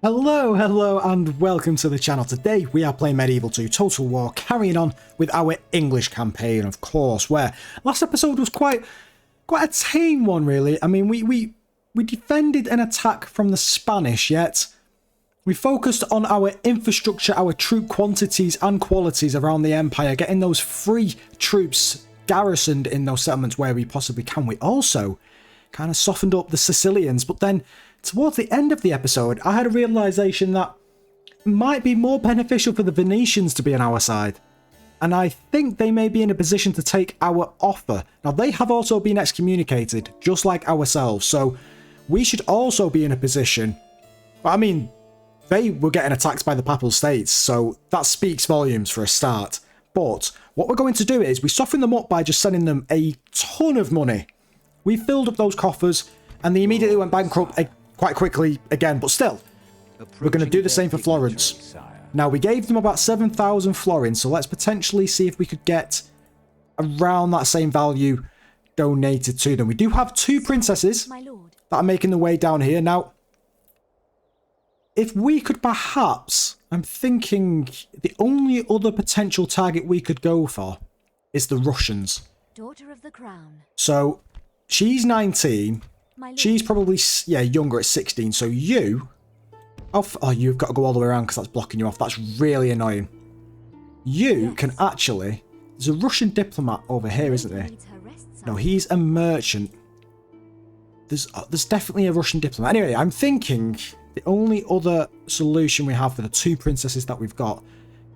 Hello, and welcome to the channel. Today we are playing Medieval 2 Total War, carrying on with our English campaign, of course, where last episode was quite a tame one, really. I mean, we defended an attack from the Spanish, yet we focused on our infrastructure, our troop quantities and qualities around the Empire, getting those free troops garrisoned in those settlements where we possibly can. We also kind of softened up the Sicilians, but then towards the end of the episode, I had a realization that it might be more beneficial for the Venetians to be on our side. And I think they may be in a position to take our offer. Now, they have also been excommunicated, just like ourselves. So we should also be in a position. I mean, they were getting attacked by the Papal States, so that speaks volumes for a start. But what we're going to do is we soften them up by just sending them a ton of money. We filled up those coffers, and they immediately went bankrupt quite quickly again, but still, we're going to do the same for Florence. Now, we gave them about 7,000 florins, so let's potentially see if we could get around that same value donated to them. We do have two princesses that are making their way down here. Now, if we could perhaps, I'm thinking the only other potential target we could go for is the Russians. Daughter of the Crown. So, she's 19. She's probably, yeah, younger at 16. So you... Oh, you've got to go all the way around because that's blocking you off. That's really annoying. You can actually... There's a Russian diplomat over here, isn't there? No, he's a merchant. There's definitely a Russian diplomat. Anyway, I'm thinking the only other solution we have for the two princesses that we've got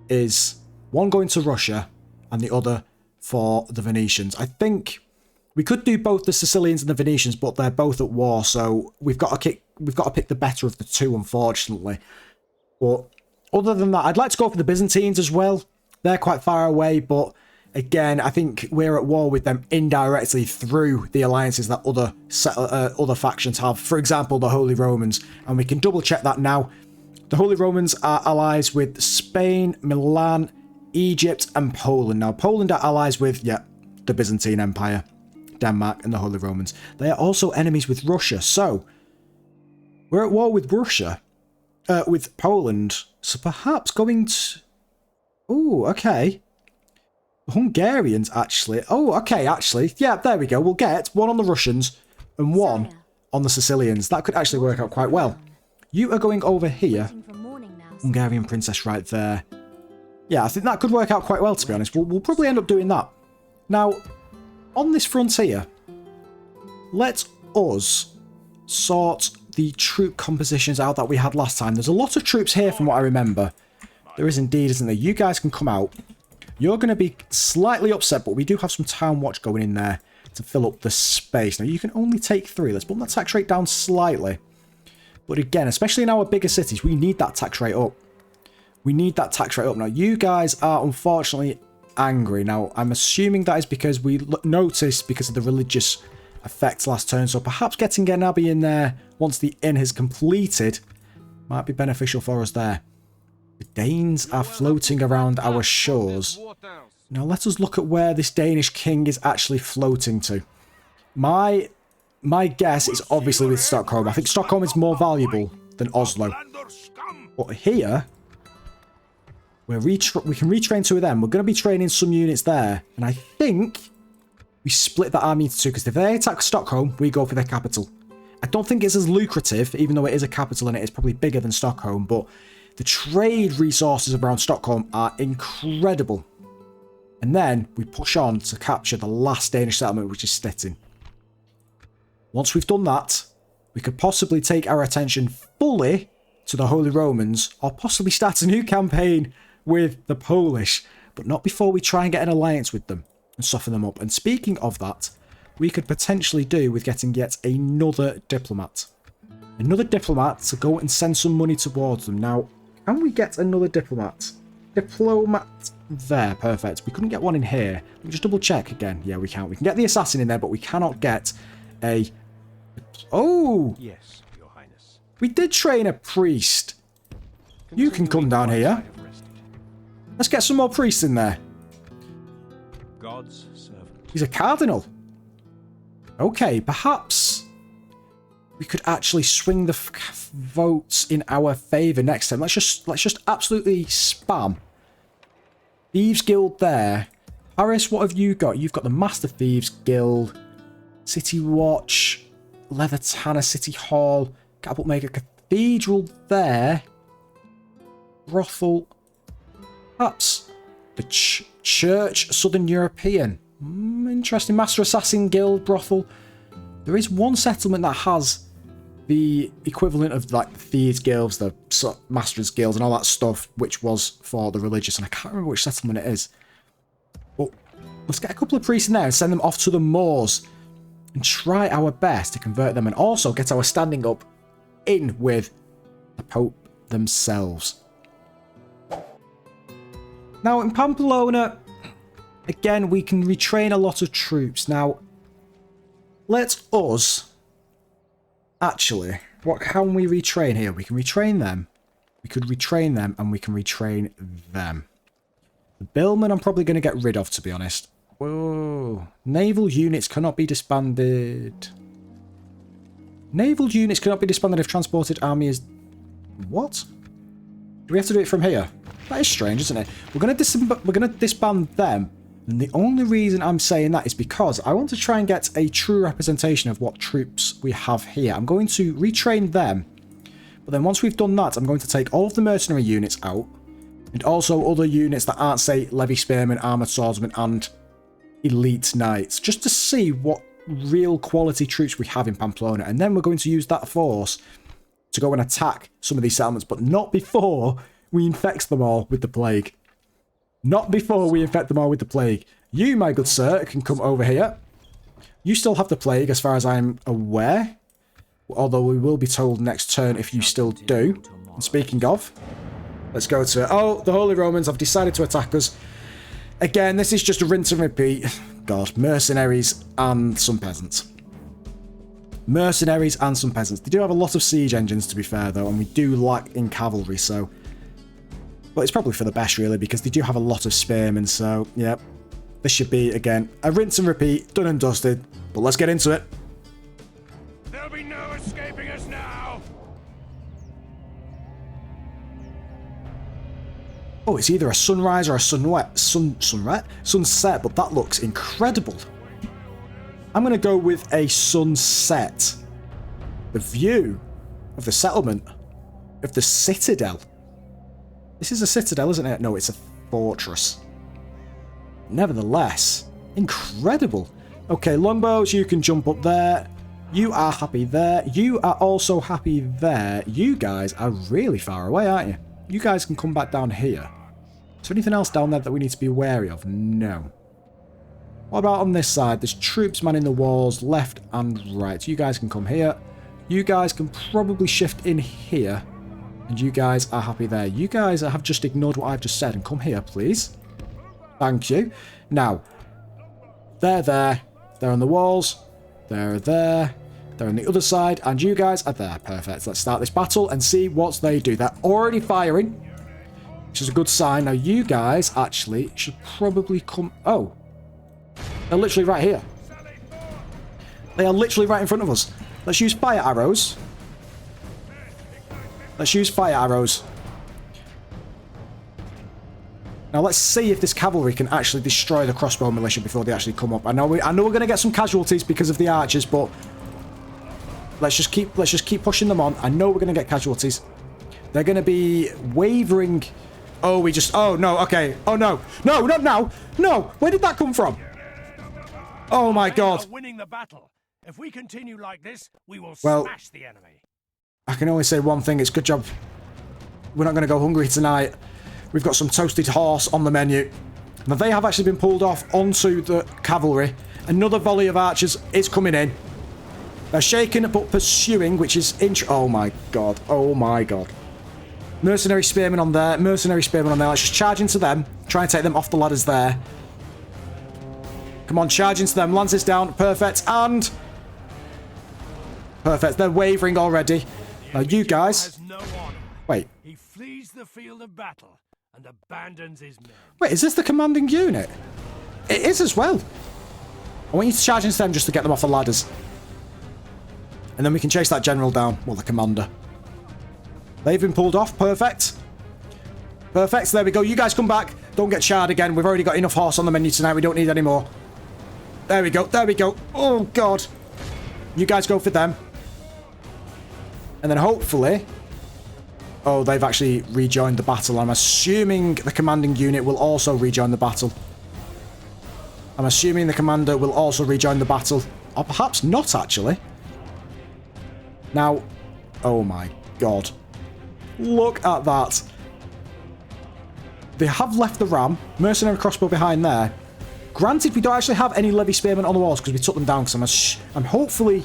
is one going to Russia and the other for the Venetians. I think... We could do both the Sicilians and the Venetians, but they're both at war, so we've got to pick the better of the two, unfortunately. But other than that, I'd like to go for the Byzantines as well. They're quite far away, but again, I think we're at war with them indirectly through the alliances that other factions have. For example, the Holy Romans, and we can double check that now. The Holy Romans are allies with Spain, Milan, Egypt, and Poland. Now, Poland are allies with, yeah, the Byzantine Empire, Denmark, and the Holy Romans. They are also enemies with Russia, so we're at war with Russia, with Poland, so perhaps going to... Oh, okay. The Hungarians, actually. Oh, okay, actually. Yeah, there we go. We'll get one on the Russians and one on the Sicilians. That could actually work out quite well. You are going over here. Hungarian princess right there. Yeah, I think that could work out quite well, to be honest. We'll probably end up doing that. Now, on this frontier, let us sort the troop compositions out that we had last time. There's a lot of troops here from what I remember. There is indeed, isn't there? You guys can come out. You're going to be slightly upset, but we do have some town watch going in there to fill up the space. Now, you can only take 3. Let's bump that tax rate down slightly. But again, especially in our bigger cities, we need that tax rate up. We need that tax rate up. Now, you guys are unfortunately angry. Now, I'm assuming that is because we noticed because of the religious effects last turn, so perhaps getting an abbey in there once the inn has completed might be beneficial for us there. The Danes are floating around our shores. Now, let us look at where this Danish king is actually floating to. My guess is obviously with Stockholm. I think Stockholm is more valuable than Oslo. But here... we can retrain 2 of them. We're going to be training some units there. And I think we split that army into 2, because if they attack Stockholm, we go for their capital. I don't think it's as lucrative, even though it is a capital and it is probably bigger than Stockholm, but the trade resources around Stockholm are incredible. And then we push on to capture the last Danish settlement, which is Stettin. Once we've done that, we could possibly take our attention fully to the Holy Romans, or possibly start a new campaign with the Polish, but not before we try and get an alliance with them and soften them up. And speaking of that, we could potentially do with getting yet another diplomat. Another diplomat to go and send some money towards them. Now, can we get another diplomat? Diplomat there, perfect. We couldn't get one in here. Let me just double check again. Yeah, we can. We can get the assassin in there, but we cannot get a... Oh! Yes, Your Highness. We did train a priest. You can come down here. Let's get some more priests in there. God's servant. He's a cardinal. Okay, perhaps we could actually swing the votes in our favour next time. Let's just absolutely spam. Thieves Guild there. Paris, what have you got? You've got the Master Thieves Guild, City Watch, Leather Tanner, City Hall, Catapult Maker, Cathedral there, Brothel, perhaps the Church, Southern European. Interesting. Master Assassin Guild, Brothel. There is one settlement that has the equivalent of like the Thieves Guilds, the Masters Guilds and all that stuff, which was for the religious, and I can't remember which settlement it is. But let's get a couple of priests in there and send them off to the moors and try our best to convert them and also get our standing up in with the Pope themselves. Now in Pamplona, again, we can retrain a lot of troops. Now, let us... Actually, what can we retrain here? We can retrain them. We could retrain them, and we can retrain them. The Billman I'm probably going to get rid of, to be honest. Whoa. Naval units cannot be disbanded. Naval units cannot be disbanded if transported army is... What? Do we have to do it from here? That is strange, isn't it? We're going to disband them. And the only reason I'm saying that is because I want to try and get a true representation of what troops we have here. I'm going to retrain them. But then once we've done that, I'm going to take all of the mercenary units out. And also other units that aren't, say, Levy Spearmen, Armoured Swordsmen, and Elite Knights. Just to see what real quality troops we have in Pamplona. And then we're going to use that force to go and attack some of these settlements. But not before we infect them all with the plague. Not before we infect them all with the plague. You, my good sir, can come over here. You still have the plague, as far as I'm aware. Although we will be told next turn if you still do. And speaking of, let's go to... Oh, the Holy Romans have decided to attack us. Again, this is just a rinse and repeat. God, mercenaries and some peasants. Mercenaries and some peasants. They do have a lot of siege engines, to be fair, though, and we do lack in cavalry, so... But it's probably for the best, really, because they do have a lot of spearmen, so, yeah. This should be, again, a rinse and repeat, done and dusted. But let's get into it. There'll be no escaping us now! Oh, it's either a sunrise or a sunset, but that looks incredible. I'm going to go with a sunset. The view of the settlement, of the citadel. This is a citadel, isn't it? No, it's a fortress. Nevertheless, incredible. Okay, longbows, you can jump up there. You are happy there. You are also happy there. You guys are really far away, aren't you? You guys can come back down here. Is there anything else down there that we need to be wary of? No. What about on this side? There's troops manning the walls left and right. You guys can come here. You guys can probably shift in here. And you guys are happy there. You guys have just ignored what I've just said and come here, please. Thank you. Now, they're there. They're on the walls. They're there. They're on the other side. And you guys are there. Perfect. Let's start this battle and see what they do. They're already firing, which is a good sign. Now, you guys actually should probably come... Oh. They're literally right here. They are literally right in front of us. Let's use fire arrows. Let's use fire arrows. Now let's see if this cavalry can actually destroy the crossbow militia before they actually come up. I know we're going to get some casualties because of the archers, but let's just keep pushing them on. I know we're going to get casualties. They're going to be wavering. Oh, oh no, okay. Oh no. No, not now. No, where did that come from? Oh my god. Winning the battle. If we continue like this, we will smash the enemy. I can only say one thing. It's good job we're not going to go hungry tonight. We've got some toasted horse on the menu. Now, they have actually been pulled off onto the cavalry. Another volley of archers is coming in. They're shaken but pursuing, which is... Oh, my God. Oh, my God. Mercenary spearmen on there. Mercenary spearmen on there. Let's just charge into them. Try and take them off the ladders there. Come on, charge into them. Lances down. Perfect. And... Perfect. They're wavering already. Now, you guys... Wait. He flees the field of battle and abandons his men. Wait, is this the commanding unit? It is as well. I want you to charge into them just to get them off the ladders. And then we can chase that general down. Well, the commander. They've been pulled off. Perfect. Perfect. There we go. You guys come back. Don't get charred again. We've already got enough horse on the menu tonight. We don't need any more. There we go. There we go. Oh, God. You guys go for them. And then hopefully... Oh, they've actually rejoined the battle. I'm assuming the commanding unit will also rejoin the battle. I'm assuming the commander will also rejoin the battle. Or perhaps not, actually. Now... Oh, my God. Look at that. They have left the ram. Mercenary crossbow behind there. Granted, we don't actually have any levy spearmen on the walls because we took them down. Because I'm hopefully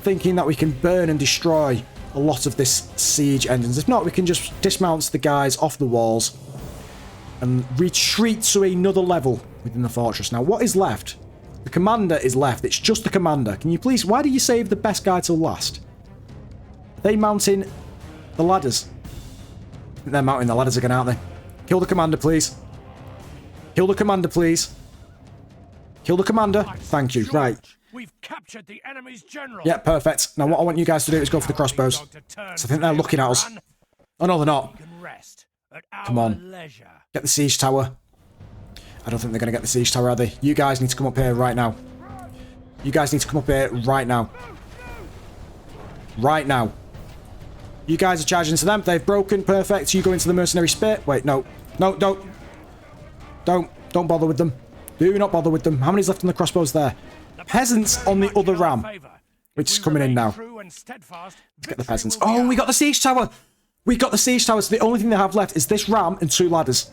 thinking that we can burn and destroy a lot of this siege engines. If not, we can just dismount the guys off the walls and retreat to another level within the fortress. Now, what is left? The commander is left. It's just the commander. Can you please... Why do you save the best guy till last? Are they mounting the ladders? I think they're mounting the ladders again, aren't they? Kill the commander, please. Kill the commander, please. Kill the commander. Thank you. Right. We've captured the enemy's general. Yeah, perfect. Now what I want you guys to do is go for the crossbows. So I think they're looking at us. Oh no, they're not. Come on. Get the siege tower. I don't think they're going to get the siege tower, are they? You guys need to come up here right now. You guys need to come up here right now. Right now. You guys are charging into them. They've broken. Perfect. You go into the mercenary spit. Wait, no. No, don't. Don't bother with them. Do not bother with them. How many's left on the crossbows there? Peasants on the other ram. Which is coming in now. Let's get the peasants. Oh, we got the siege tower. We got the siege tower. So the only thing they have left is this ram and 2 ladders.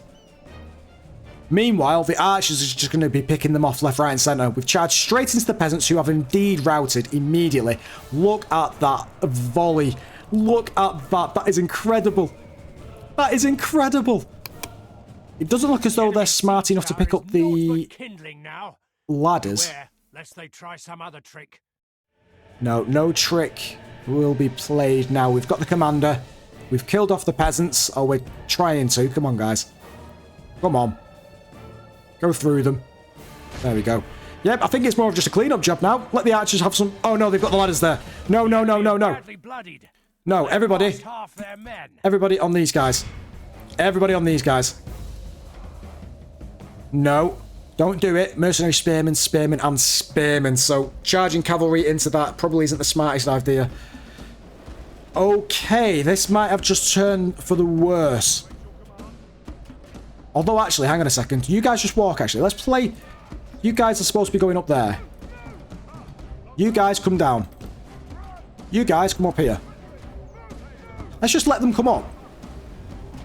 Meanwhile, the archers are just going to be picking them off left, right, and centre. We've charged straight into the peasants who have indeed routed immediately. Look at that volley. Look at that. That is incredible. That is incredible. It doesn't look as though they're smart enough to pick up the ladders. Lest they try some other trick. No, no trick will be played now. We've got the commander. We've killed off the peasants. Oh, we're trying to. Come on, guys. Come on. Go through them. There we go. Yep, I think it's more of just a clean-up job now. Let the archers have some... Oh, no, they've got the ladders there. No, no, no, no, no. No, everybody. Everybody on these guys. Everybody on these guys. No. Don't do it. Mercenary spearmen, spearmen, and spearmen. So, charging cavalry into that probably isn't the smartest idea. Okay, this might have just turned for the worse. Although, actually, hang on a second. You guys just walk, actually. Let's play... You guys are supposed to be going up there. You guys come down. You guys come up here. Let's just let them come up.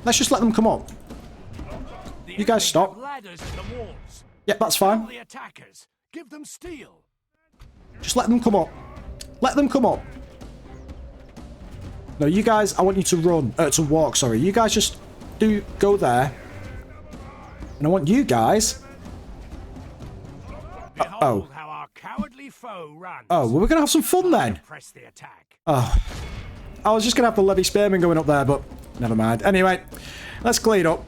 Let's just let them come up. You guys stop. Yep, that's fine. Give them steel. Just let them come up. Let them come up. No, you guys, I want you to run. To walk, sorry. You guys just go there. And I want you guys... Oh. How our cowardly foe runs. Oh, well, we're going to have some fun then. Press the attack. Oh. I was just going to have the levy spearmen going up there, but never mind. Anyway, let's clean up.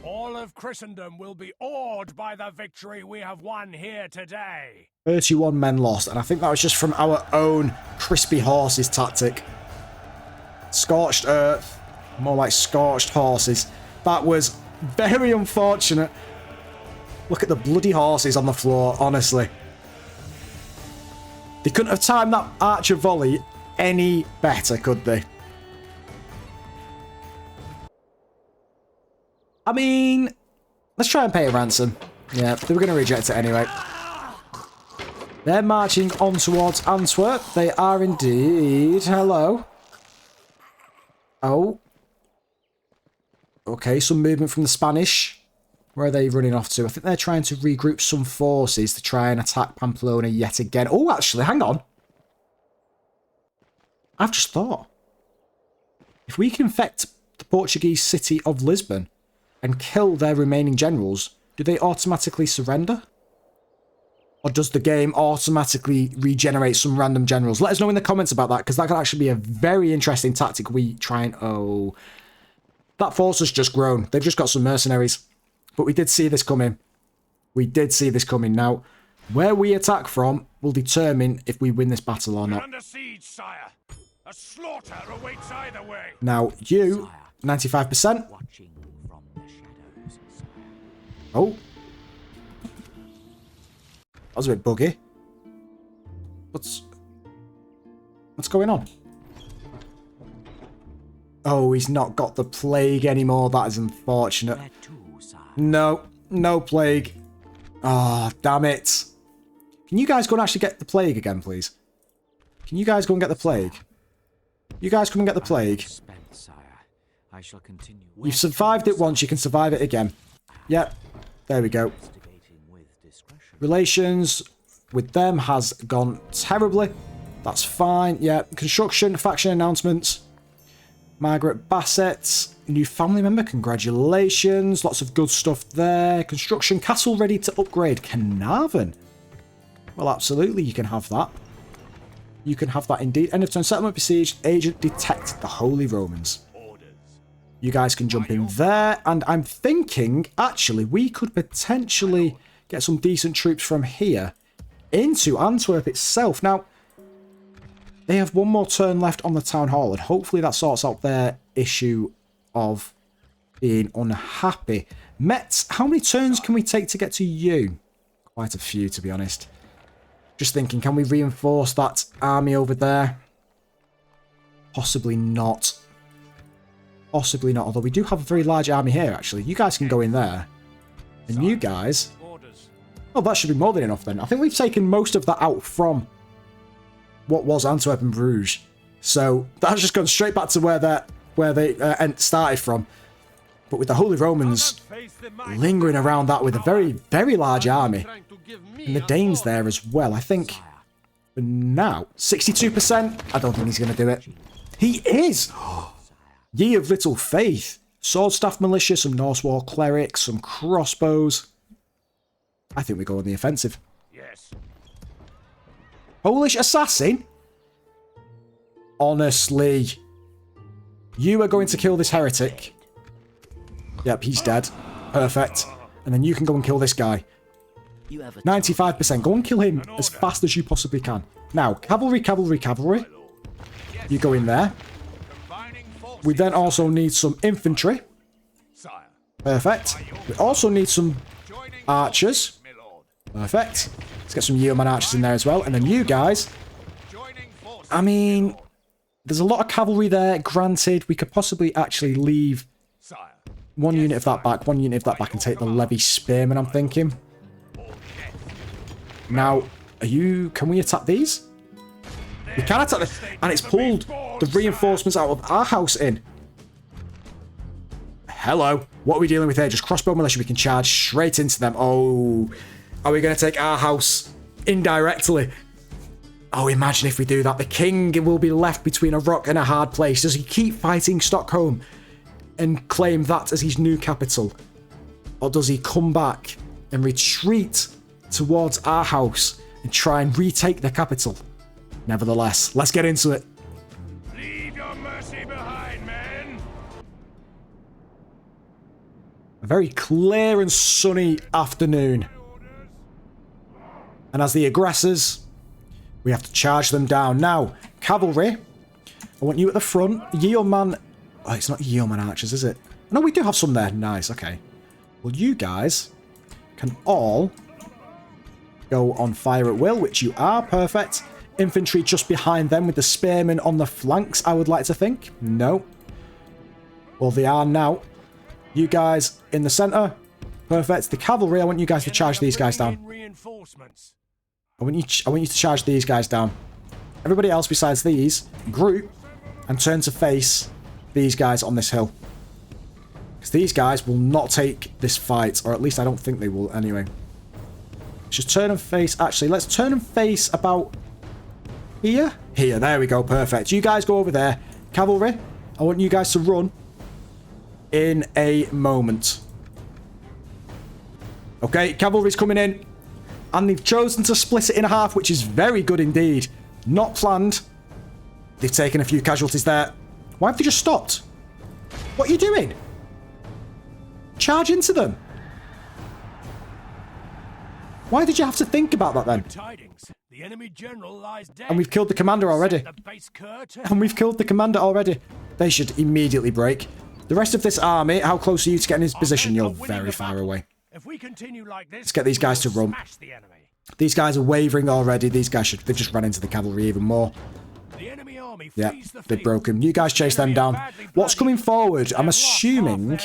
All of Christendom will be awed by the victory we have won here today. 31 men lost, and I think that was just from our own crispy horses tactic. Scorched earth. More like scorched horses. That was very unfortunate. Look at the bloody horses on the floor, honestly. They couldn't have timed that archer volley any better, could they? I mean, let's try and pay a ransom. Yeah, they were going to reject it anyway. They're marching on towards Antwerp. They are indeed. Hello. Oh. Okay, some movement from the Spanish. Where are they running off to? I think they're trying to regroup some forces to try and attack Pamplona yet again. Oh, actually, hang on. I've just thought. If we can infect the Portuguese city of Lisbon and kill their remaining generals, do they automatically surrender? Or does the game automatically regenerate some random generals? Let us know in the comments about that, because that could actually be a very interesting tactic we try and... Oh. That force has just grown. They've just got some mercenaries. But we did see this coming. We did see this coming. Now, Where we attack from will determine if we win this battle or We're not. under siege, sire. A slaughter awaits either way. Now, you, 95%. Watching from the shadows, sire. Oh. That was a bit buggy. What's going on? Oh, he's not got the plague anymore. That is unfortunate. Where to, sire? No, no plague. Ah, oh, damn it. Can you guys go and actually get the plague again, please? Can you guys go and get the plague? You guys come and get the plague. Spent, sire. I shall continue. You've survived it once, you can survive it again. Yep, there we go. With discretion. Relations with them has gone terribly. That's fine. Yeah, construction, faction announcements. Margaret Bassett, new family member, congratulations. Lots of good stuff there. Construction, castle ready to upgrade. Carnarvon. Well, absolutely, you can have that. You can have that indeed. End of turn settlement besieged. Agent detect the Holy Romans. You guys can jump in there. And I'm thinking, actually, we could potentially get some decent troops from here into Antwerp itself. Now, they have one more turn left on the town hall, and hopefully that sorts out their issue of being unhappy. Metz, how many turns can we take to get to you? Quite a few, to be honest. Just thinking, can we reinforce that army over there? Possibly not. Possibly not, although we do have a very large army here, actually. You guys can go in there. And you guys... Oh, that should be more than enough then. I think we've taken most of that out from what was Antwerp and Bruges. So that's just gone straight back to where they started from. But with the Holy Romans lingering around that with a very, very large army. And the Danes there as well. I think for now, 62%. I don't think he's going to do it. He is! Ye of little faith. Sword staff militia, some Norse war clerics, some crossbows. I think we go on the offensive. Yes. Polish assassin? Honestly. You are going to kill this heretic. Yep, he's dead. Perfect. And then you can go and kill this guy. 95%. Go and kill him as fast as you possibly can. Now, cavalry, cavalry, cavalry. You go in there. We then also need some infantry. Perfect. We also need some archers. Perfect. Let's get some yeoman archers in there as well. And then you guys. I mean, there's a lot of cavalry there. Granted, we could possibly actually leave one unit of that back, one unit of that back, and take the levy spearmen, I'm thinking. Now, can we attack these? We can attack them. And it's pulled the reinforcements out of our house in. Hello. What are we dealing with here? Just crossbow militia. We can charge straight into them. Oh, are we going to take our house indirectly? Oh, imagine if we do that. The king will be left between a rock and a hard place. Does he keep fighting Stockholm and claim that as his new capital? Or does he come back and retreat towards our house and try and retake the capital? Nevertheless, let's get into it. Leave your mercy behind, men. A very clear and sunny afternoon. And as the aggressors, we have to charge them down. Now, cavalry, I want you at the front. Yeoman... Oh, it's not yeoman archers, is it? No, we do have some there. Nice, okay. Well, you guys can all go on fire at will, which you are. Perfect. Infantry just behind them with the spearmen on the flanks, I would like to think. No. Well, they are now. You guys in the centre. Perfect. The cavalry, I want you guys to charge these guys down. I want you to charge these guys down. Everybody else besides these, group and turn to face these guys on this hill. Because these guys will not take this fight, or at least I don't think they will anyway. Let's just turn and face... Actually, let's turn and face about here. Here, there we go, perfect. You guys go over there. Cavalry, I want you guys to run in a moment. Okay, cavalry's coming in. And they've chosen to split it in half, which is very good indeed. Not planned. They've taken a few casualties there. Why have they just stopped? What are you doing? Charge into them. Why did you have to think about that then? Tidings. The enemy general lies dead. And we've killed the commander already. The base curtain. And we've killed the commander already. They should immediately break. The rest of this army, how close are you to getting his position? You're very far away. If we continue like this, let's get these guys to run. Smash the enemy. These guys are wavering already. These guys should... They've just run into the cavalry even more. The enemy army Yeah, flees the they've field. broken. You guys chase them down. What's coming forward? I'm assuming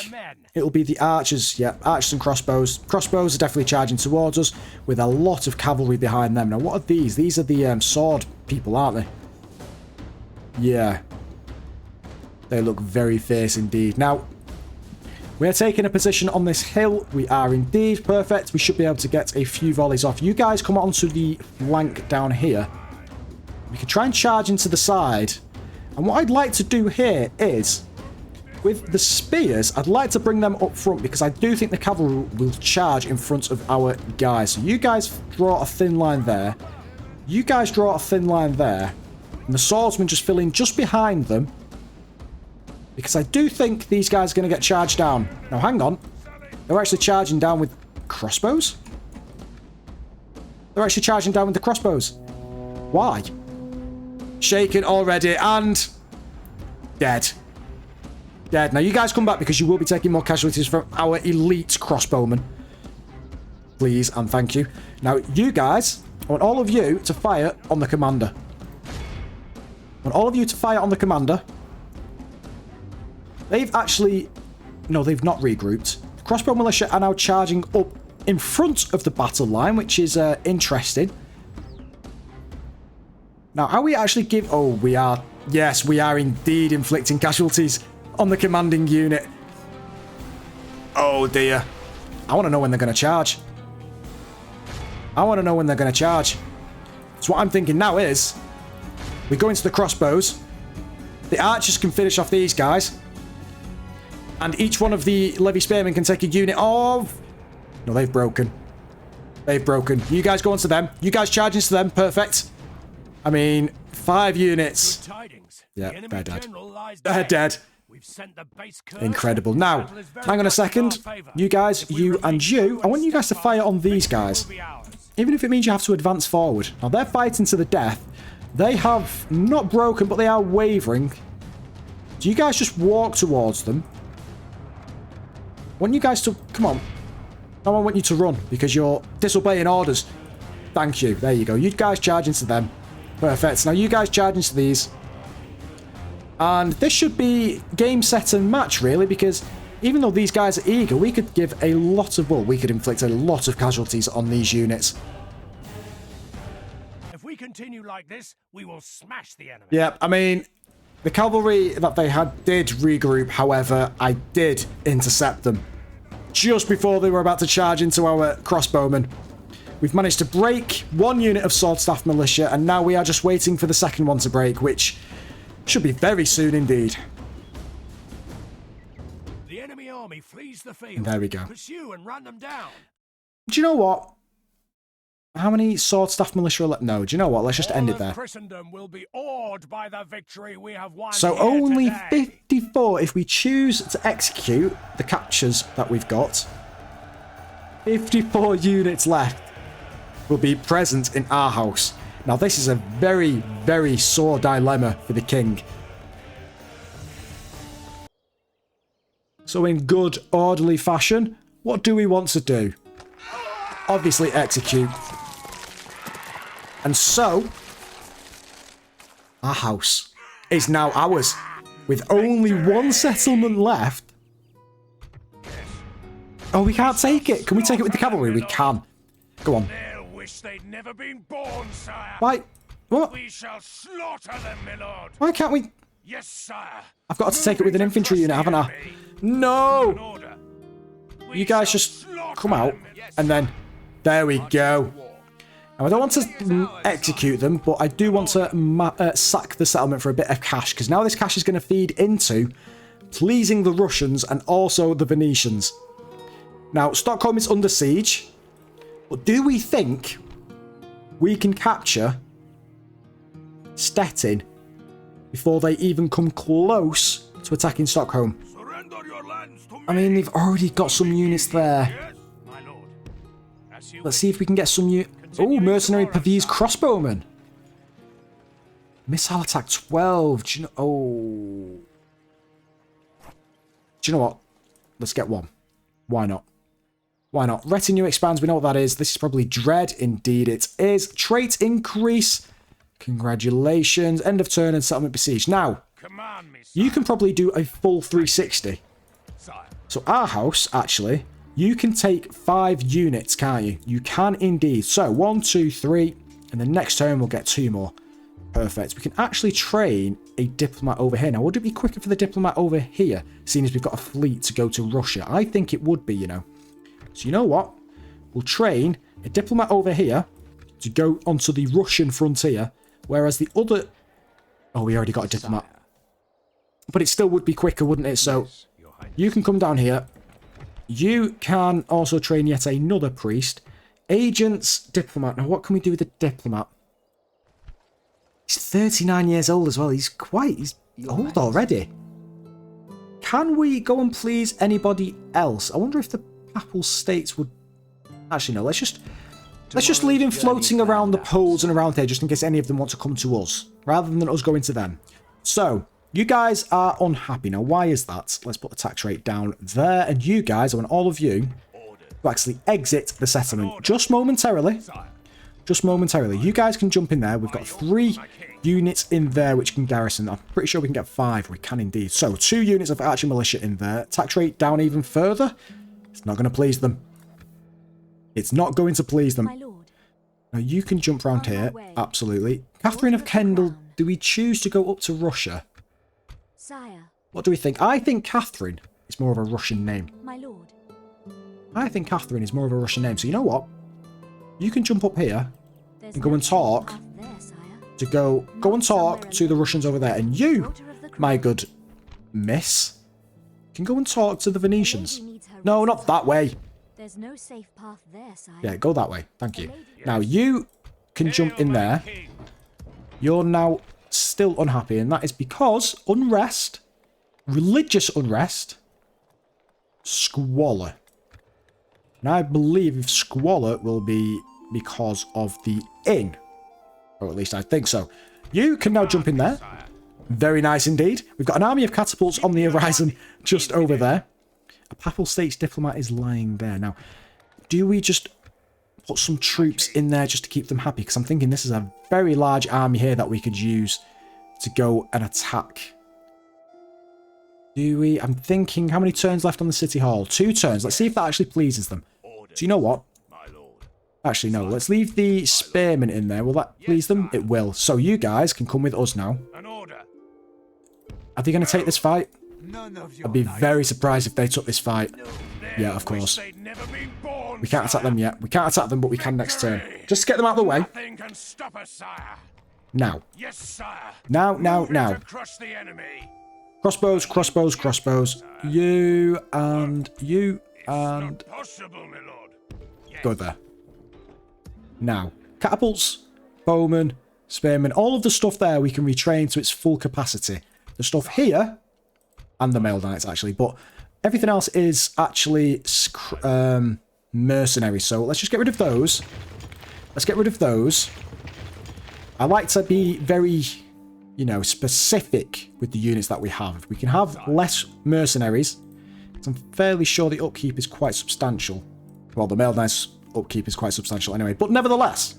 it'll be the archers. Yeah, archers and crossbows. Crossbows are definitely charging towards us with a lot of cavalry behind them. Now, what are these? These are the sword people, aren't they? Yeah. They look very fierce indeed. Now, we are taking a position on this hill. We are indeed perfect. We should be able to get a few volleys off. You guys come onto the flank down here. We can try and charge into the side. And what I'd like to do here is, with the spears, I'd like to bring them up front because I do think the cavalry will charge in front of our guys. So you guys draw a thin line there. You guys draw a thin line there. And the swordsmen just fill in just behind them. Because I do think these guys are going to get charged down. Now, hang on. They're actually charging down with crossbows? They're actually charging down with the crossbows. Why? Shaken already and... dead. Dead. Now, you guys come back because you will be taking more casualties from our elite crossbowmen. Please and thank you. Now, you guys, I want all of you to fire on the commander. I want all of you to fire on the commander. They've actually... No, they've not regrouped. The crossbow militia are now charging up in front of the battle line, which is interesting. Now, are we actually give... Oh, we are... Yes, we are indeed inflicting casualties on the commanding unit. Oh, dear. I want to know when they're going to charge. I want to know when they're going to charge. So what I'm thinking now is... we go into the crossbows. The archers can finish off these guys. And each one of the levy spearmen can take a unit of... No, they've broken. They've broken. You guys go onto them. You guys charge into them. Perfect. I mean, 5 units. Yeah, they're dead. They're dead. Incredible. Now, hang on a second. You guys, you and you. I want you guys to fire on these guys. Even if it means you have to advance forward. Now, they're fighting to the death. They have not broken, but they are wavering. Do you guys just walk towards them? I want you guys to... Come on. No, I want you to run because you're disobeying orders. Thank you. There you go. You guys charge into them. Perfect. Now you guys charge into these. And this should be game, set, and match, really, because even though these guys are eager, we could give a lot of... Well, we could inflict a lot of casualties on these units. If we continue like this, we will smash the enemy. Yeah, I mean... The cavalry that they had did regroup, however, I did intercept them. Just before they were about to charge into our crossbowmen. We've managed to break 1 unit of sword staff militia, and now we are just waiting for the second one to break, which should be very soon indeed. The enemy army flees the field. And there we go. Pursue and run them down. Do you know what? How many sword staff militia are left? No, do you know what? Let's just end it there. Christendom will be awed by the victory we have won. So only 54 if we choose to execute the captures that we've got. 54 units left will be present in our house. Now this is a very, very sore dilemma for the king. So in good, orderly fashion, what do we want to do? Obviously execute. And so, our house is now ours, with only 1 settlement left. Oh, we can't take it. Can we take it with the cavalry? We can. Go on. Wish they'd never been born, sire. Why? What? We shall slaughter them, my lord. Why can't we? Yes, sire. I've got to take it with an infantry unit, haven't I? No! You guys just come out, and then... There we go. Now, I don't want to execute them, but I do want to sack the settlement for a bit of cash, because now this cash is going to feed into pleasing the Russians and also the Venetians. Now, Stockholm is under siege, but do we think we can capture Stettin before they even come close to attacking Stockholm? I mean, they've already got some units there. Let's see if we can get some new... Oh, mercenary Pavese crossbowman. Missile attack 12. Do you know... Oh. Do you know what? Let's get one. Why not? Why not? Retinue expands. We know what that is. This is probably dread. Indeed it is. Trait increase. Congratulations. End of turn and settlement besieged. Now, you can probably do a full 360. So our house, actually, you can take 5 units, can't you? You can indeed. So 1, 2, 3, and the next turn we'll get 2 more. Perfect. We can actually train a diplomat over here. Now, would it be quicker for the diplomat over here, seeing as we've got a fleet to go to Russia? I think it would be, you know. So you know what? We'll train a diplomat over here to go onto the Russian frontier, whereas the other... Oh, we already got a diplomat. But it still would be quicker, wouldn't it? So you can come down here. You can also train yet another priest. Agents, diplomat. Now, what can we do with the diplomat? He's 39 years old as well. He's old already. Can we go and please anybody else? I wonder if the Papal States would... Actually, no. Let's just leave him floating around the poles and around here, just in case any of them want to come to us, rather than us going to them. So, you guys are unhappy. Now, why is that? Let's put the tax rate down there. And you guys, I want all of you to actually exit the settlement. Just momentarily. Just momentarily. You guys can jump in there. We've got 3 units in there which can garrison. I'm pretty sure we can get 5. We can indeed. So, 2 units of archer militia in there. Tax rate down even further. It's not going to please them. It's not going to please them. Now, you can jump around here. Absolutely. Catherine of Kendall, do we choose to go up to Russia? Sire. What do we think? I think Catherine is more of a Russian name. My lord. I think Catherine is more of a Russian name. So you know what? You can jump up here and go and talk to go and talk to the Russians over there. And you, my good miss, can go and talk to the Venetians. No, not that way. There's no safe path there, sire. Yeah, go that way. Thank you. Now, you can jump in there. You're now still unhappy, and that is because unrest, religious unrest, squalor. And I believe squalor will be because of the inn. Or at least I think so. You can now jump in there. Very nice indeed. We've got an army of catapults on the horizon just over there. A Papal States diplomat is lying there. Now, do we just put some troops in there just to keep them happy? Because I'm thinking this is a very large army here that we could use to go and attack. Do we? I'm thinking, how many turns left on the city hall? 2 turns. Let's see if that actually pleases them. Do you know what? Actually, no. Let's leave the spearmen in there. Will that please them? It will. So you guys can come with us now. Are they going to take this fight? I'd be very surprised if they took this fight. Yeah, of course. We can't attack them yet. We can't attack them, but we can next turn. Just to get them out of the way. Now. Now. Crossbows, crossbows, crossbows. You and you and... Go there. Now. Catapults, bowmen, spearmen. All of the stuff there we can retrain to its full capacity. The stuff here... And the male knights, actually. But everything else is actually mercenary. So let's just get rid of those. Let's get rid of those. I like to be very, you know, specific with the units that we have. We can have less mercenaries. I'm fairly sure the upkeep is quite substantial. Well, the male knights upkeep is quite substantial anyway. But nevertheless,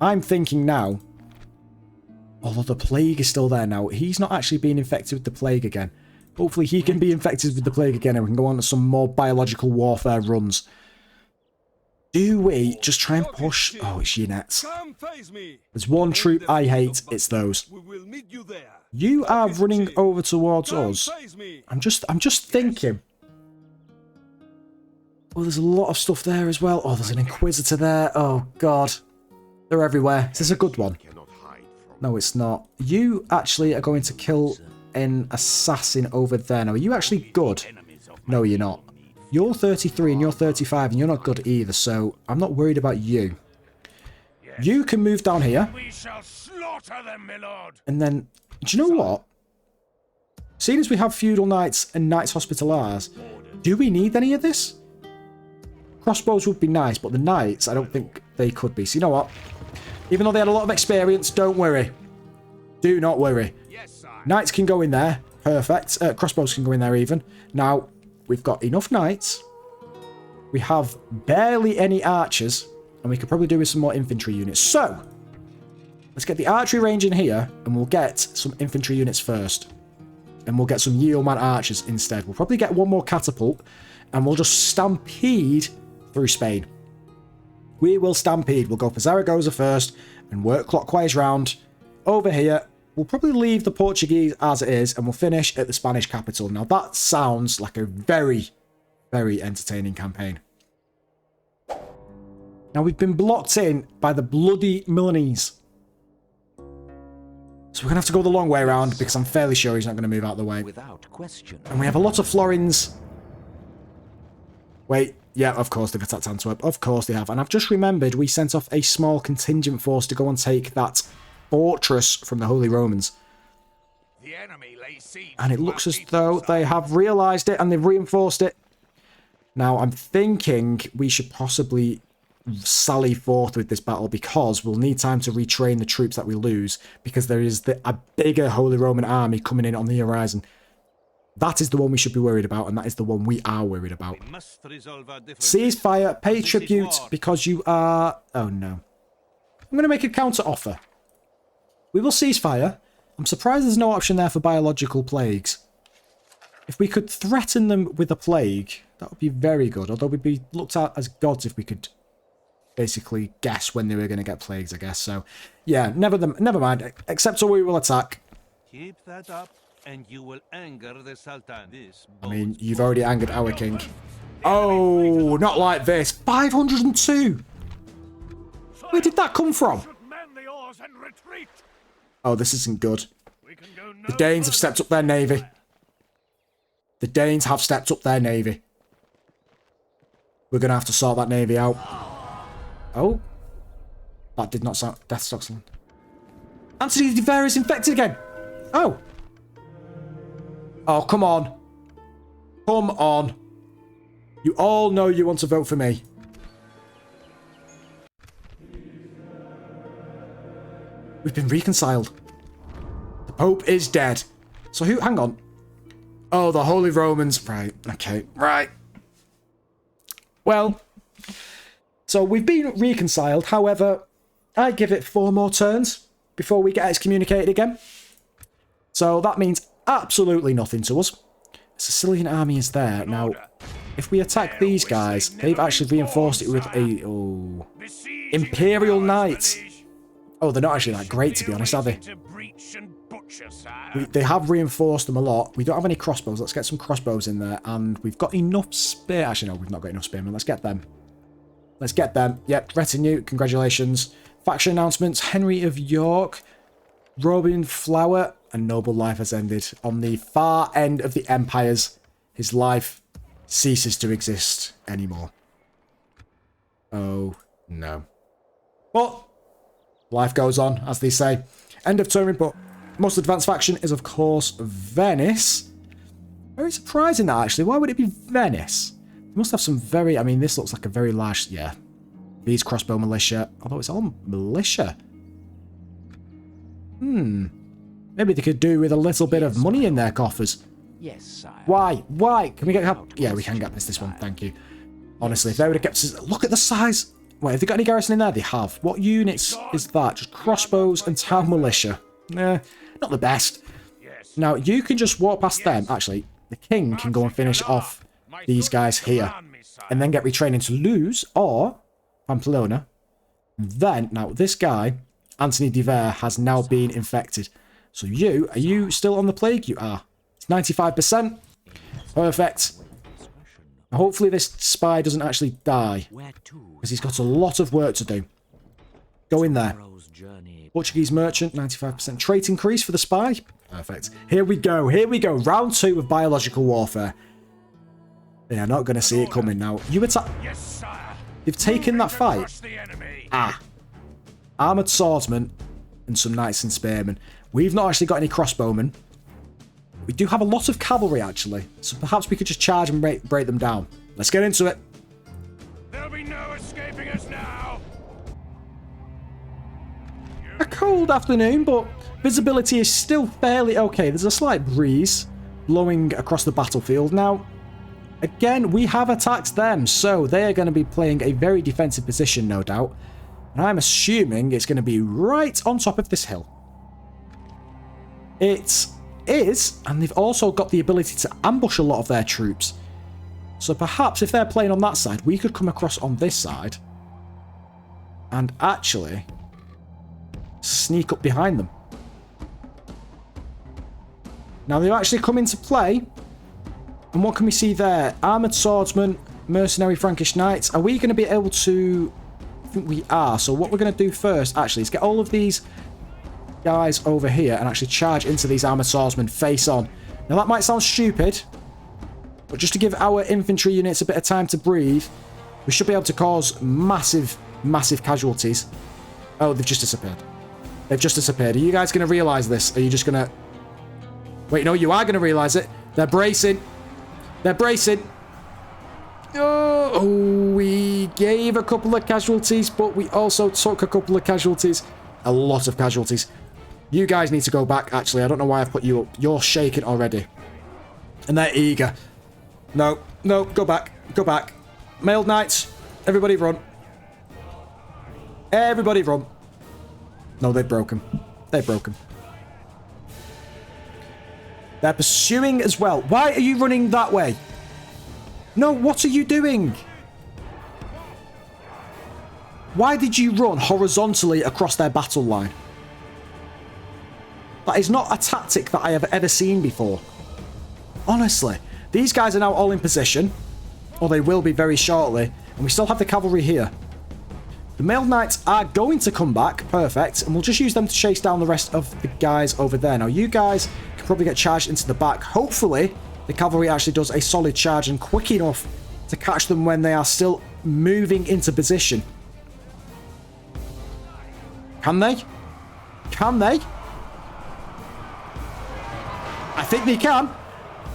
I'm thinking now... Although the plague is still there now. He's not actually being infected with the plague again. Hopefully he can be infected with the plague again and we can go on to some more biological warfare runs. Do we just try and push... Oh, it's units. There's one troop I hate. It's those. You are running over towards us. I'm just thinking. Oh, there's a lot of stuff there as well. Oh, there's an Inquisitor there. Oh, God. They're everywhere. Is this a good one? No, it's not. You actually are going to kill an assassin over there. Now, are you actually good? No, you're not. You're 33 and you're 35 and you're not good either, so I'm not worried about you. You can move down here. And then, do you know what? Seeing as we have feudal knights and knights hospitallers, do we need any of this? Crossbows would be nice, but the knights, I don't think they could be. So you know what? Even though they had a lot of experience, don't worry. Do not worry. Knights can go in there. Perfect. Crossbows can go in there even. Now, we've got enough knights. We have barely any archers. And we could probably do with some more infantry units. So, let's get the archery range in here. And we'll get some infantry units first. And we'll get some yeoman archers instead. We'll probably get one more catapult. And we'll just stampede through Spain. We will stampede. We'll go for Zaragoza first. And work clockwise round. Over here. We'll probably leave the Portuguese as it is. And we'll finish at the Spanish capital. Now that sounds like a very, very entertaining campaign. Now, we've been blocked in by the bloody Milanese. So we're going to have to go the long way around because I'm fairly sure he's not going to move out of the way. Without question. And we have a lot of florins. Wait, yeah, of course they've attacked Antwerp. Of course they have. And I've just remembered we sent off a small contingent force to go and take that fortress from the Holy Romans. The enemy lay siege And it to looks our as peaceful though side. they have realised it and they've reinforced it. Now, I'm thinking we should possibly sally forth with this battle because we'll need time to retrain the troops that we lose because there is a bigger Holy Roman army coming in on the horizon. That is the one we should be worried about, and that is the one we are worried about. Ceasefire, pay tribute because you are... Oh, no. I'm going to make a counter offer. We will ceasefire. I'm surprised there's no option there for biological plagues. If we could threaten them with a plague, that would be very good, although we'd be looked at as gods if we could basically guess when they were going to get plagues, I guess. So, yeah, never mind. Except so we will attack. Keep that up, and you will anger the Sultan. I mean, you've already angered our king. Oh, not like this. 502! Where did that come from? Man the oars and retreat. Oh, this isn't good. We can go no The Danes have further. stepped up their navy. The Danes have stepped up their navy. We're going to have to sort that navy out. Oh. That did not sound... Death Stockson. Anthony de Vera is infected again. Oh. Oh, come on. Come on. You all know you want to vote for me. We've been reconciled. The Pope is dead. So who... Hang on. Oh, the Holy Romans. Right. Okay. Right. Well... So we've been reconciled. However, I give it 4 more turns before we get excommunicated again. So that means absolutely nothing to us. The Sicilian army is there. Now, if we attack these guys, they've actually reinforced it with a... Oh, Imperial Knights. Oh, they're not actually that great, to be honest, are they? They have reinforced them a lot. We don't have any crossbows. Let's get some crossbows in there. And we've got enough spear... Actually, no, we've not got enough spearmen. Let's get them. Let's get them. Yep, retinue, congratulations. Faction announcements, Henry of York, Robin Flower, and noble life has ended. On the far end of the empires, his life ceases to exist anymore. Oh, no. But life goes on, as they say. End of turn report. Most advanced faction is, of course, Venice. Very surprising, that, actually. Why would it be Venice? They must have some very... I mean, this looks like a very large... Yeah. These crossbow militia. Although it's all militia. Maybe they could do with a little bit of money in their coffers. Yes, sire. Why? Why? Can we get... Yeah, we can get this one. Thank you. Honestly, if they would have kept... Look at the size. Wait, have they got any garrison in there? They have. What units is that? Just crossbows and town militia. Nah, not the best. Now, you can just walk past them. Actually, the king can go and finish off these guys here, and then get retrained into Toulouse or Pamplona. Then, now this guy, Anthony de Vera, has now been infected. So are you still on the plague? You are. It's 95%. Perfect. Hopefully this spy doesn't actually die, because he's got a lot of work to do. Go in there. Portuguese merchant, 95%. Trait increase for the spy. Perfect. Here we go. Here we go. Round 2 of biological warfare. They are not going to see it coming now. You attack. Yes, sire. They've taken that fight. Crush the enemy. Ah. Armoured swordsmen and some knights and spearmen. We've not actually got any crossbowmen. We do have a lot of cavalry, actually. So perhaps we could just charge and break them down. Let's get into it. There a cold afternoon, but visibility is still fairly okay. There's a slight breeze blowing across the battlefield. Now, again, we have attacked them, so they are going to be playing a very defensive position, no doubt. And I'm assuming it's going to be right on top of this hill. It is, and they've also got the ability to ambush a lot of their troops. So perhaps if they're playing on that side, we could come across on this side and actually sneak up behind them. Now they've actually come into play. And what can we see there? Armoured swordsman, mercenary Frankish knights. Are we going to be able to... I think we are. So what we're going to do first, actually, is get all of these guys over here and actually charge into these armoured swordsmen face on. Now that might sound stupid, but just to give our infantry units a bit of time to breathe, we should be able to cause massive, massive casualties. Oh, they've just disappeared. They've just disappeared. Are you guys going to realise this? Are you just going to... Wait, no, you are going to realise it. They're bracing. They're bracing. Oh, we gave a couple of casualties, but we also took a couple of casualties. A lot of casualties. You guys need to go back, actually. I don't know why I've put you up. You're shaking already. And they're eager. No, no, go back. Go back. Mailed knights, everybody run. Everybody run. No, they've broken. They've broken. They're pursuing as well. Why are you running that way? No, what are you doing? Why did you run horizontally across their battle line? That is not a tactic that I have ever seen before. Honestly. These guys are now all in position. Or they will be very shortly. And we still have the cavalry here. The mailed knights are going to come back. Perfect. And we'll just use them to chase down the rest of the guys over there. Now, you guys can probably get charged into the back. Hopefully, the cavalry actually does a solid charge and quick enough to catch them when they are still moving into position. Can they? Can they? I think they can.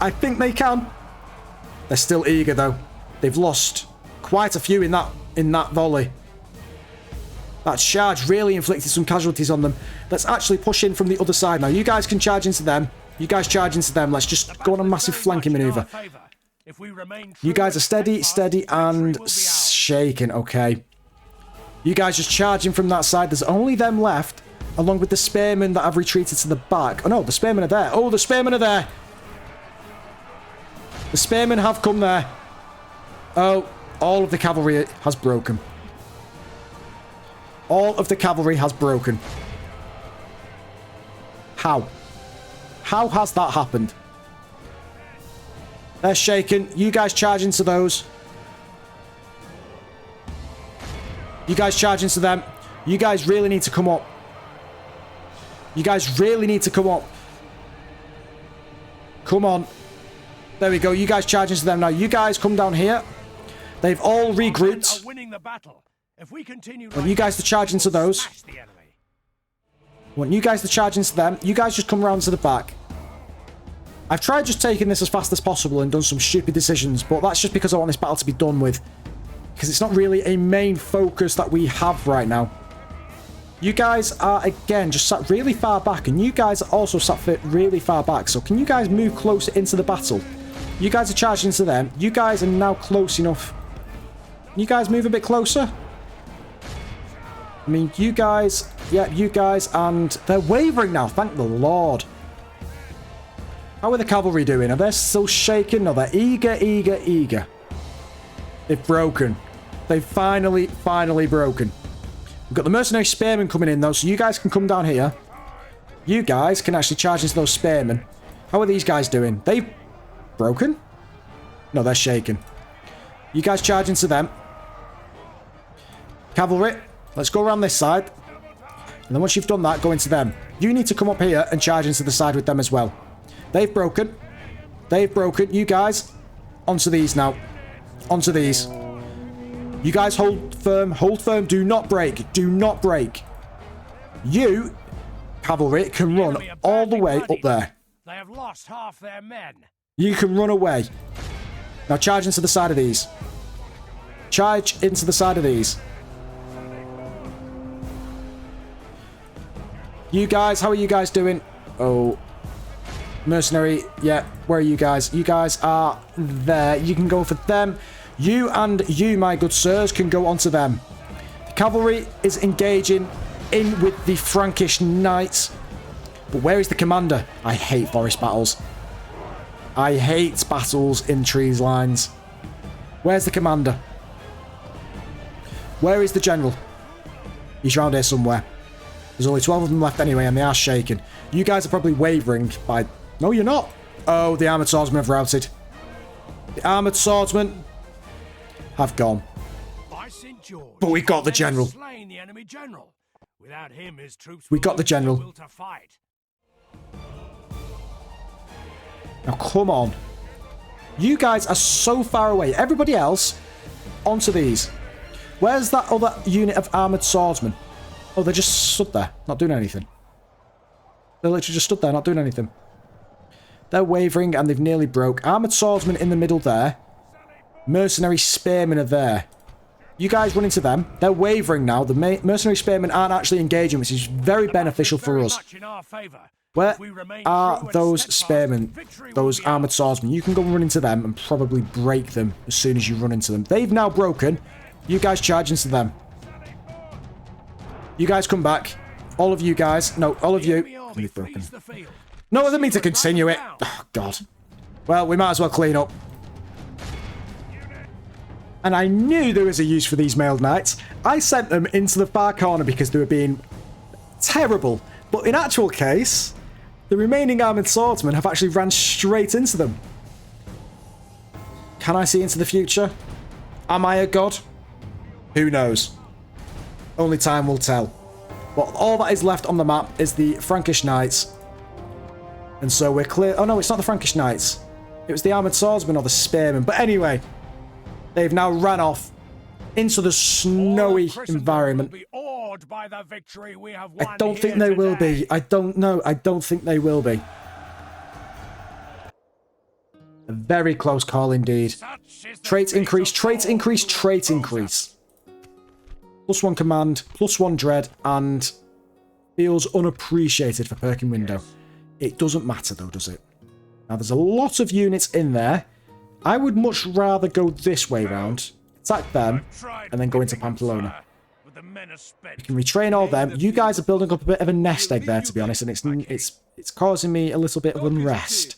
I think they can. They're still eager, though. They've lost quite a few in that volley. That charge really inflicted some casualties on them. Let's actually push in from the other side now. You guys can charge into them. You guys charge into them. Let's just go on a massive flanking maneuver. You guys are steady, steady, and shaking. Okay. You guys just charging from that side. There's only them left, along with the spearmen that have retreated to the back. Oh, no, the spearmen are there. Oh, the spearmen are there. The spearmen have come there. Oh, all of the cavalry has broken. All of the cavalry has broken. How? How has that happened? They're shaken. You guys charge into those. You guys charge into them. You guys really need to come up. You guys really need to come up. Come on. There we go. You guys charge into them now. You guys come down here. They've all regrouped. I want you guys to charge into those. I want you guys to charge into them. You guys just come around to the back. I've tried just taking this as fast as possible and done some stupid decisions, but that's just because I want this battle to be done with. Because it's not really a main focus that we have right now. You guys are, again, just sat really far back, and you guys are also sat really far back. So can you guys move closer into the battle? You guys are charging into them. You guys are now close enough. Can you guys move a bit closer? I mean, you guys... Yeah, you guys, and they're wavering now, thank the Lord. How are the cavalry doing? Are they still shaking? No, they're eager, eager, eager. They've broken. They've finally broken. We've got the mercenary spearmen coming in, though, so you guys can come down here. You guys can actually charge into those spearmen. How are these guys doing? They've broken? No, they're shaking. You guys charge into them. Cavalry, let's go around this side. And then once you've done that, go into them. You need to come up here and charge into the side with them as well. They've broken. They've broken. You guys, onto these now. Onto these. You guys hold firm. Hold firm. Do not break. Do not break. You, cavalry, can run all the way up there. They have lost half their men. You can run away. Now charge into the side of these. Charge into the side of these. You guys, how are you guys doing? Oh. Mercenary, yeah, where are you guys? You guys are there. You can go for them. You and you, my good sirs, can go onto them. The cavalry is engaging in with the Frankish knights. But where is the commander? I hate forest battles. I hate battles in trees lines. Where's the commander? Where is the general? He's around here somewhere. There's only 12 of them left anyway, and they are shaken. You guys are probably wavering by... No, you're not. Oh, the armoured swordsmen have routed. The armoured swordsmen have gone. By St. George, but we got the general. Slain the enemy general. Without him, his troops We got the general. will to fight. Now, come on. You guys are so far away. Everybody else, onto these. Where's that other unit of armoured swordsmen? Oh, they just stood there, not doing anything. They literally just stood there, not doing anything. They're wavering and they've nearly broke. Armoured swordsmen in the middle there. Mercenary spearmen are there. You guys run into them. They're wavering now. The mercenary spearmen aren't actually engaging, which is very beneficial for us. Where are those spearmen? Those armoured swordsmen? You can go and run into them and probably break them as soon as you run into them. They've now broken. You guys charge into them. You guys come back. All of you guys. No, all of you. They've broken. No, I didn't mean to continue it. Oh, God. Well, we might as well clean up. And I knew there was a use for these mailed knights. I sent them into the far corner because they were being terrible. But in actual case, the remaining armoured swordsmen have actually ran straight into them. Can I see into the future? Am I a god? Who knows? Only time will tell. But all that is left on the map is the Frankish knights. And so we're clear... Oh no, it's not the Frankish knights. It was the armoured swordsmen or the spearmen. But anyway, they've now ran off into the snowy environment. By the victory we have I don't think they will be. I don't know. I don't think they will be. A very close call indeed. Trait increase, trait increase, trait increase. +1 command, +1 dread, and feels unappreciated for perking window. It doesn't matter though, does it? Now there's a lot of units in there. I would much rather go this way round, attack them, and then go into Pamplona. We can retrain all them. You guys are building up a bit of a nest egg there, to be honest, and it's causing me a little bit of unrest.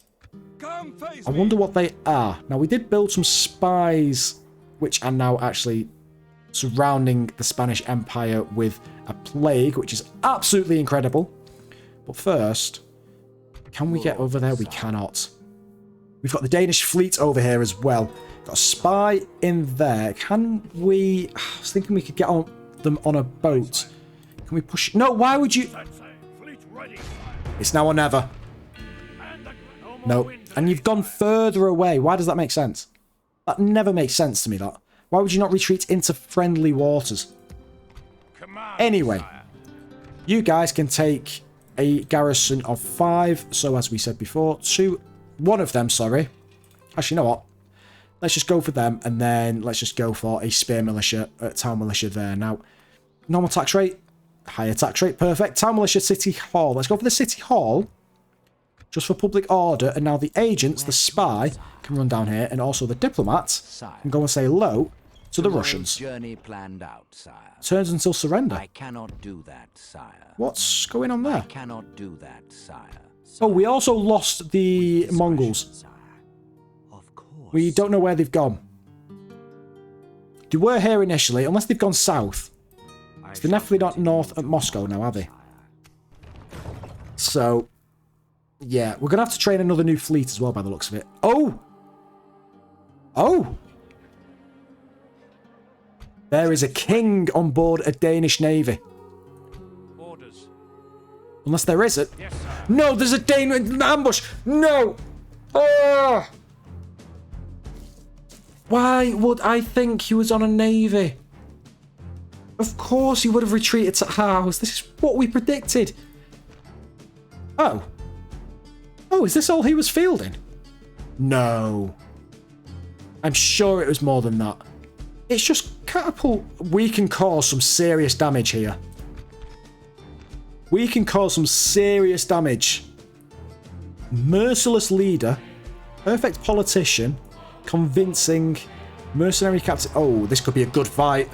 I wonder what they are. Now, we did build some spies, which are now actually surrounding the Spanish Empire with a plague, which is absolutely incredible. But first, can we get over there? We cannot. We've got the Danish fleet over here as well. Got a spy in there. Can we... I was thinking we could get on them on a boat. Can we push... No, why would you... It's now or never. No. And you've gone further away. Why does that make sense? That never makes sense to me, that. Why would you not retreat into friendly waters? Anyway. You guys can take a garrison of 5. So, as we said before, one of them, sorry. Actually, you know what? Let's just go for them, and then let's just go for a spear militia, town militia there. Now, normal tax rate, higher tax rate, perfect. Town militia, city hall. Let's go for the city hall, just for public order. And now the agents, the spy, can run down here, and also the diplomats can go and say hello to the Russians. Journey planned out, sire. Turns until surrender. I cannot do that, sire. What's going on there? I cannot do that, sire. Oh, we also lost the Mongols. We don't know where they've gone. They were here initially, unless they've gone south. So they're definitely not north at Moscow now, are they? So, yeah, we're going to have to train another new fleet as well by the looks of it. Oh! Oh! There is a king on board a Danish navy. Orders. Unless there isn't. Yes, sir. No, there's a Dane in ambush! No! Oh! Why would I think he was on a navy? Of course he would have retreated to house. This is what we predicted. Oh. Oh, is this all he was fielding? No. I'm sure it was more than that. It's just catapult. We can cause some serious damage here. We can cause some serious damage. Merciless leader. Perfect politician. Convincing. Mercenary captain. Oh, this could be a good fight.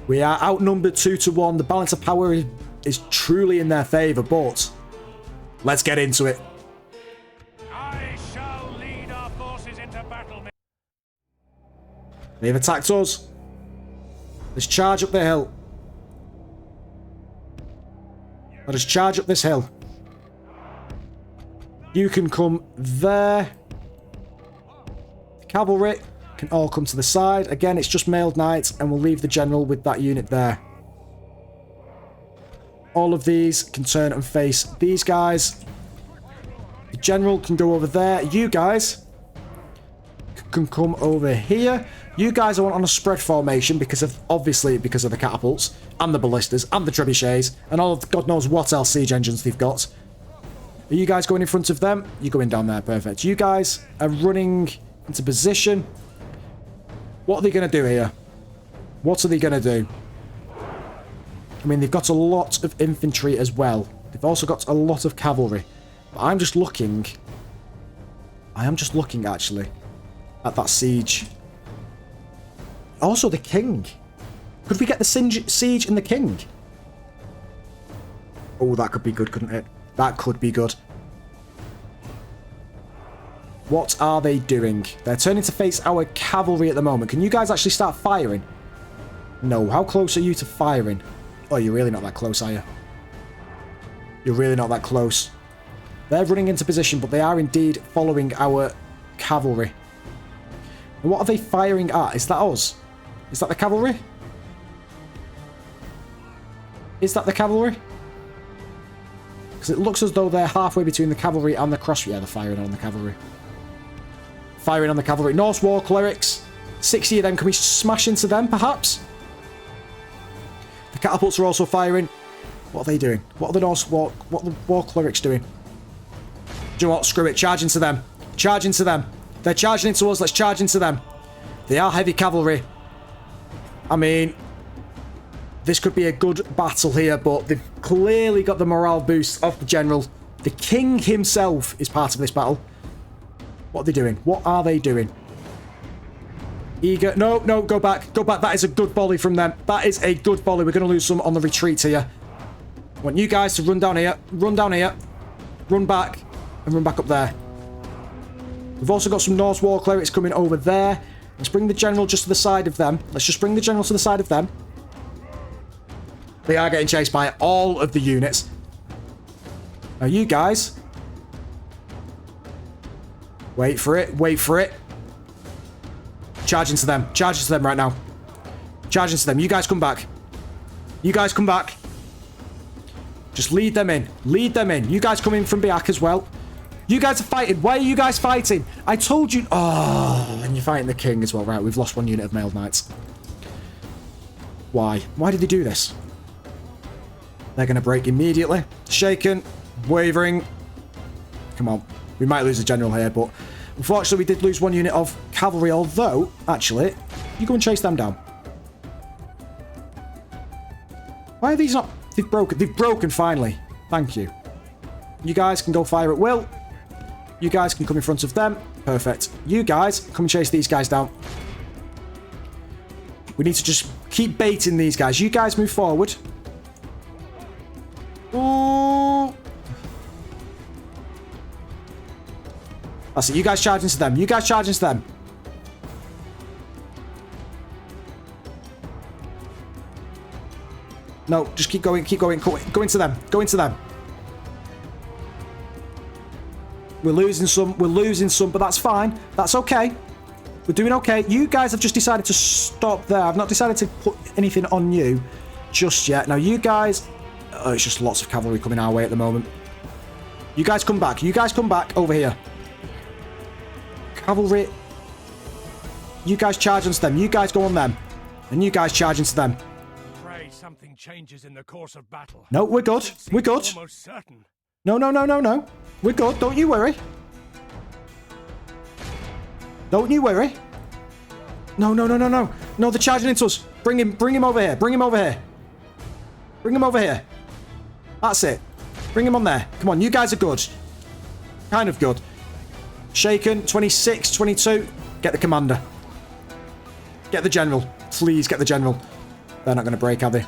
We are outnumbered 2-1. The balance of power is truly in their favour, but let's get into it. I shall lead our forces into battle. They've attacked us. Let's charge up the hill. Let us charge up this hill. You can come there. The cavalry can all come to the side. Again, it's just mailed knights, and we'll leave the general with that unit there. All of these can turn and face these guys. The general can go over there. You guys can come over here. You guys are on a spread formation because of, obviously, because of the catapults and the ballistas and the trebuchets and all of God knows what else siege engines they've got. Are you guys going in front of them? You're going down there. Perfect. You guys are running into position. What are they going to do here? What are they going to do? I mean, they've got a lot of infantry as well. They've also got a lot of cavalry. But I'm just looking... I am just looking, actually, at that siege. Also, the king. Could we get the siege and the king? Oh, that could be good, couldn't it? That could be good. What are they doing? They're turning to face our cavalry at the moment. Can you guys actually start firing? No. How close are you to firing? Oh, you're really not that close, are you? You're really not that close. They're running into position, but they are indeed following our cavalry. And what are they firing at? Is that us? Is that the cavalry? Is that the cavalry? Because it looks as though they're halfway between the cavalry and the cross... Yeah, they're firing on the cavalry. Firing on the cavalry. Norse war clerics. 60 of them. Can we smash into them, perhaps? The catapults are also firing. What are they doing? What are the Norse war... What are the war clerics doing? Do you know what? Screw it. Charge into them. Charge into them. They're charging into us. Let's charge into them. They are heavy cavalry. I mean... This could be a good battle here, but they've clearly got the morale boost of the general. The king himself is part of this battle. What are they doing? What are they doing? Eager. No, no, go back. Go back. That is a good volley from them. That is a good volley. We're going to lose some on the retreat here. I want you guys to run down here. Run down here. Run back. And run back up there. We've also got some Norse war clerics coming over there. Let's bring the general just to the side of them. Let's just bring the general to the side of them. They are getting chased by all of the units. Now you guys... Wait for it. Wait for it. Charge into them. Charge into them right now. Charge into them. You guys come back. You guys come back. Just lead them in. Lead them in. You guys come in from back as well. You guys are fighting. Why are you guys fighting? I told you... Oh, and you're fighting the king as well. Right, we've lost one unit of mailed knights. Why? Why did they do this? They're going to break immediately. Shaken. Wavering. Come on. We might lose the general here, but unfortunately we did lose one unit of cavalry, although, actually, you go and chase them down. Why are these not... They've broken. They've broken, finally. Thank you. You guys can go fire at will. You guys can come in front of them. Perfect. You guys, come and chase these guys down. We need to just keep baiting these guys. You guys move forward. Ooh. That's it. You guys charge into them. You guys charge into them. No, just keep going. Keep going. Go into them. Go into them. We're losing some. We're losing some, but that's fine. That's okay. We're doing okay. You guys have just decided to stop there. I've not decided to put anything on you just yet. Now, you guys... Oh, it's just lots of cavalry coming our way at the moment. You guys come back. You guys come back over here. Cavalry. You guys charge into them. You guys go on them. And you guys charge into them. Pray something changes in the course of battle. No, we're good. We're good. Almost certain. No, no, no, no, no. We're good. Don't you worry. Don't you worry. No, no, no, no, no. No, they're charging into us. Bring him over here. Bring him over here. Bring him over here. That's it. Bring him on there. Come on, you guys are good. Kind of good. Shaken, 26, 22. Get the commander. Get the general. Please get the general. They're not going to break, are they?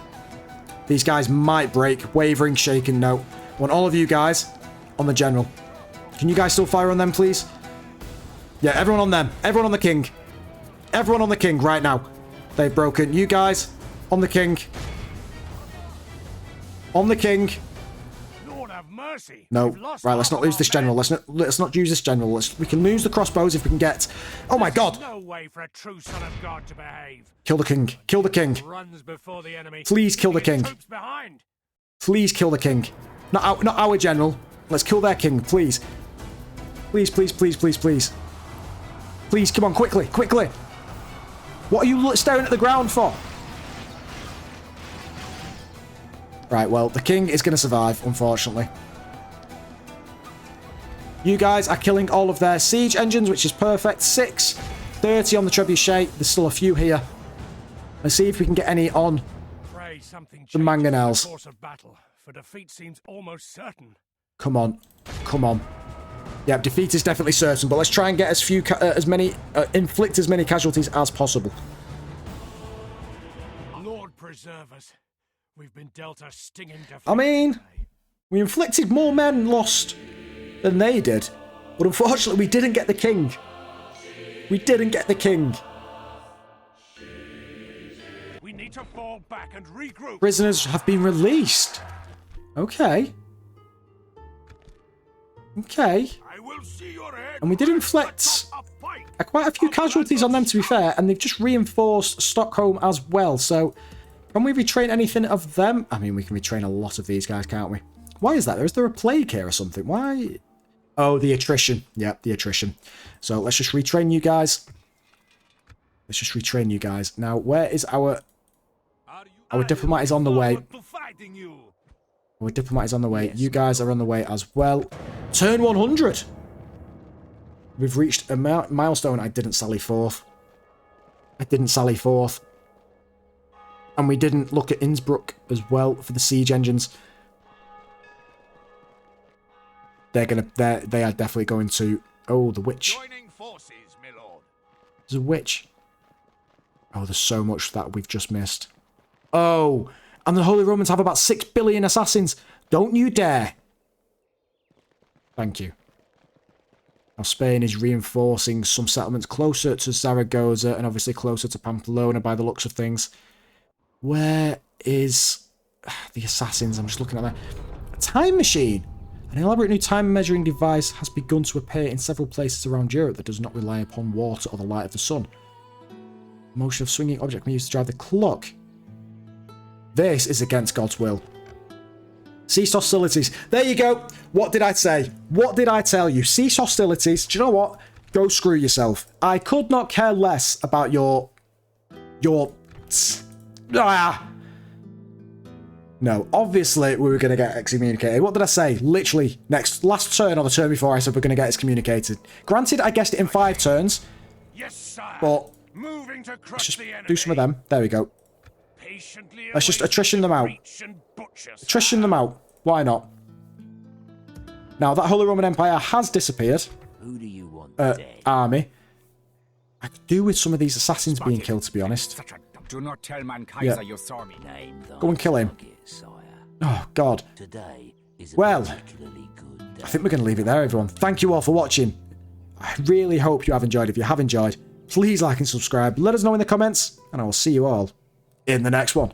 These guys might break. Wavering, shaken, no. I want all of you guys on the general. Can you guys still fire on them, please? Yeah, everyone on them. Everyone on the king. Everyone on the king right now. They've broken. You guys on the king. On the king. Lord have mercy. No. We've lost Right, let's half not of lose our this general. men. Let's not use this general. We can lose the crossbows if we can get... Oh my god! No way for a true son of God to behave. Kill the king. Kill the king. Runs before the enemy. Please kill the Leaving king. Troops behind. Please kill the king. Not our general. Let's kill their king, please. Please, please, please, please, please. Please, come on, quickly, quickly. What are you staring at the ground for? Right, well, the king is going to survive, unfortunately. You guys are killing all of their siege engines, which is perfect. 6, 30 on the trebuchet. There's still a few here. Let's see if we can get any on Pray something the changes in mangonels. the course of battle, for defeat seems almost certain. Come on. Come on. Yeah, defeat is definitely certain, but let's try and get inflict as many casualties as possible. Lord preserve us. We've been dealt a stinging defeat. I mean, we inflicted more men lost than they did, but unfortunately we didn't get the king. We didn't get the king. We need to fall back and regroup. Prisoners have been released. Okay. Okay. I will see your head. And we did inflict A fight. quite a few casualties on them, to be fair, and they've just reinforced Stockholm as well, so can we retrain anything of them? I mean, we can retrain a lot of these guys, can't we? Why is that? Is there a plague here or something? Why? Oh, the attrition. Yep, the attrition. So let's just retrain you guys. Let's just retrain you guys. Now, where is our diplomat is on the way. Our diplomat is on the way. You guys are on the way as well. Turn 100. We've reached a milestone. I didn't sally forth. I didn't sally forth. And we didn't look at Innsbruck as well for the siege engines. They are definitely going to... Oh, the witch. Joining forces, my lord. There's a witch. Oh, there's so much that we've just missed. Oh, and the Holy Romans have about 6 billion assassins. Don't you dare. Thank you. Now, Spain is reinforcing some settlements closer to Zaragoza and obviously closer to Pamplona by the looks of things. Where is the assassins? I'm just looking at that. A time machine. An elaborate new time measuring device has begun to appear in several places around Europe that does not rely upon water or the light of the sun. The motion of swinging object can be used to drive the clock. This is against God's will. Cease hostilities. There you go. What did I say? What did I tell you? Cease hostilities. Do you know what? Go screw yourself. I could not care less about your... No, obviously we were going to get excommunicated. What did I say? Literally, last turn or the turn before I said we're going to get excommunicated. Granted, I guessed it in 5 turns. Yes, sire. But moving to let's crush just the enemy. do some of them. There we go. Patiently Let's just await attrition them out. breach and butcher, Attrition them out. Why not? Now, that Holy Roman Empire has disappeared. Who do you want dead? Army. I could do with some of these assassins being killed, to be honest. Do not tell man Kaiser you saw me. Name thy Go and kill him. target, sire. Oh, God. Today is a Well, particularly good day. I think we're going to leave it there, everyone. Thank you all for watching. I really hope you have enjoyed. If you have enjoyed, please like and subscribe. Let us know in the comments, and I will see you all in the next one.